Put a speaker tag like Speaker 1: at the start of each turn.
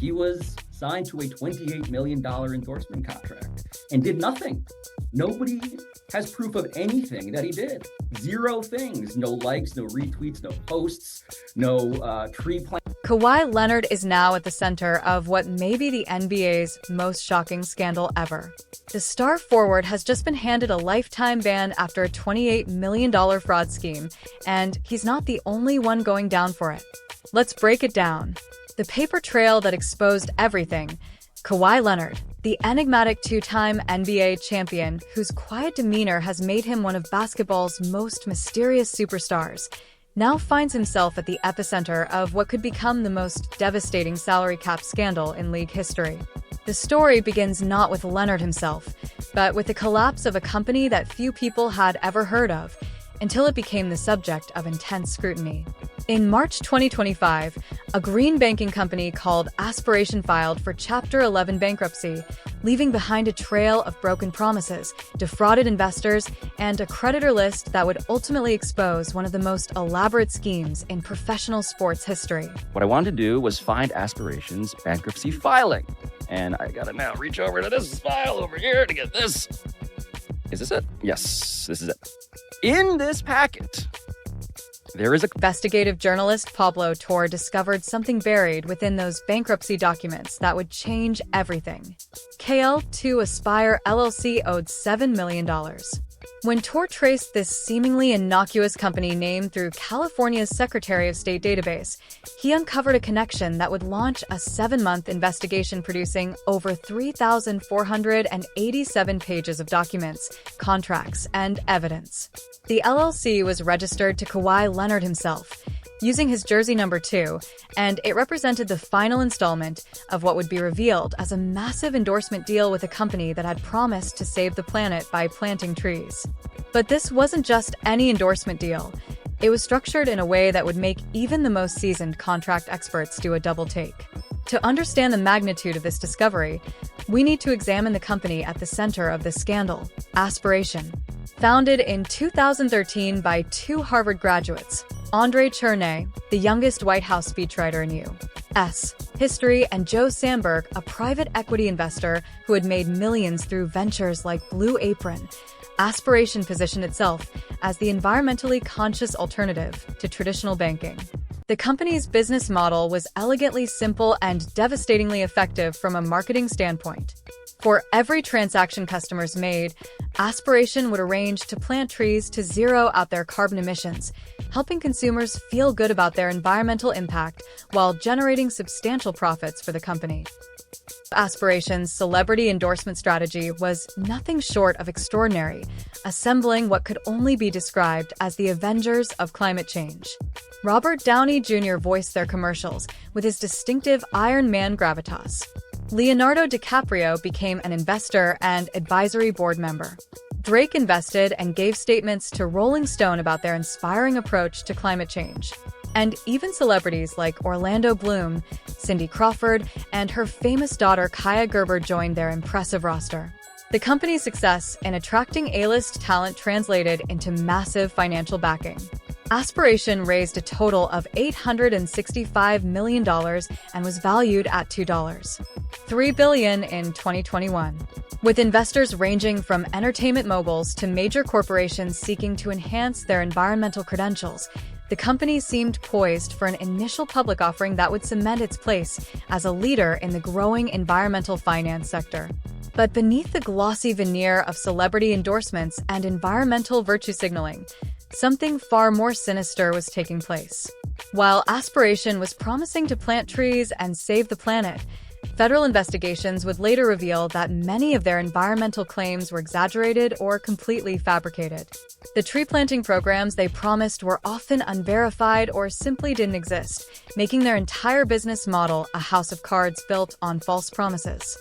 Speaker 1: he was signed to a $28 million endorsement contract and did nothing. Nobody has proof of anything that he did. Zero things. No likes, no retweets, no posts, no tree plant.
Speaker 2: Kawhi Leonard is now at the center of what may be the NBA's most shocking scandal ever. The star forward has just been handed a lifetime ban after a $28 million fraud scheme, and he's not the only one going down for it. Let's break it down. The paper trail that exposed everything. Kawhi Leonard, the enigmatic two-time NBA champion whose quiet demeanor has made him one of basketball's most mysterious superstars, now finds himself at the epicenter of what could become the most devastating salary cap scandal in league history. The story begins not with Leonard himself, but with the collapse of a company that few people had ever heard of, until it became the subject of intense scrutiny. In March 2025, a green banking company called Aspiration filed for Chapter 11 bankruptcy, leaving behind a trail of broken promises, defrauded investors, and a creditor list that would ultimately expose one of the most elaborate schemes in professional sports history.
Speaker 1: What I wanted to do was find Aspiration's bankruptcy filing. And I gotta now reach over to this file over here to get this. Is this it? Yes, this is it. In this packet, there is a...
Speaker 2: Investigative journalist Pablo Torre discovered something buried within those bankruptcy documents that would change everything. KL2 Aspire LLC owed $7 million. When Torre traced this seemingly innocuous company name through California's Secretary of State database, he uncovered a connection that would launch a 7-month investigation producing over 3,487 pages of documents, contracts, and evidence. The LLC was registered to Kawhi Leonard himself, using his jersey number 2, and it represented the final installment of what would be revealed as a massive endorsement deal with a company that had promised to save the planet by planting trees. But this wasn't just any endorsement deal. It was structured in a way that would make even the most seasoned contract experts do a double take. To understand the magnitude of this discovery, we need to examine the company at the center of the scandal, Aspiration. Founded in 2013 by 2 Harvard graduates, Andre Chernay, the youngest White House speechwriter in U.S. history, and Joe Sandberg, a private equity investor who had made millions through ventures like Blue Apron, Aspiration positioned itself as the environmentally conscious alternative to traditional banking. The company's business model was elegantly simple and devastatingly effective from a marketing standpoint. For every transaction customers made, Aspiration would arrange to plant trees to zero out their carbon emissions, helping consumers feel good about their environmental impact while generating substantial profits for the company. Aspiration's celebrity endorsement strategy was nothing short of extraordinary, assembling what could only be described as the Avengers of climate change. Robert Downey Jr. voiced their commercials with his distinctive Iron Man gravitas. Leonardo DiCaprio became an investor and advisory board member. Drake invested and gave statements to Rolling Stone about their inspiring approach to climate change. And even celebrities like Orlando Bloom, Cindy Crawford, and her famous daughter Kaya Gerber joined their impressive roster. The company's success in attracting A-list talent translated into massive financial backing. Aspiration raised a total of $865 million and was valued at $3 billion in 2021. With investors ranging from entertainment moguls to major corporations seeking to enhance their environmental credentials, the company seemed poised for an initial public offering that would cement its place as a leader in the growing environmental finance sector. But beneath the glossy veneer of celebrity endorsements and environmental virtue signaling, something far more sinister was taking place. While Aspiration was promising to plant trees and save the planet, federal investigations would later reveal that many of their environmental claims were exaggerated or completely fabricated. The tree planting programs they promised were often unverified or simply didn't exist, making their entire business model a house of cards built on false promises.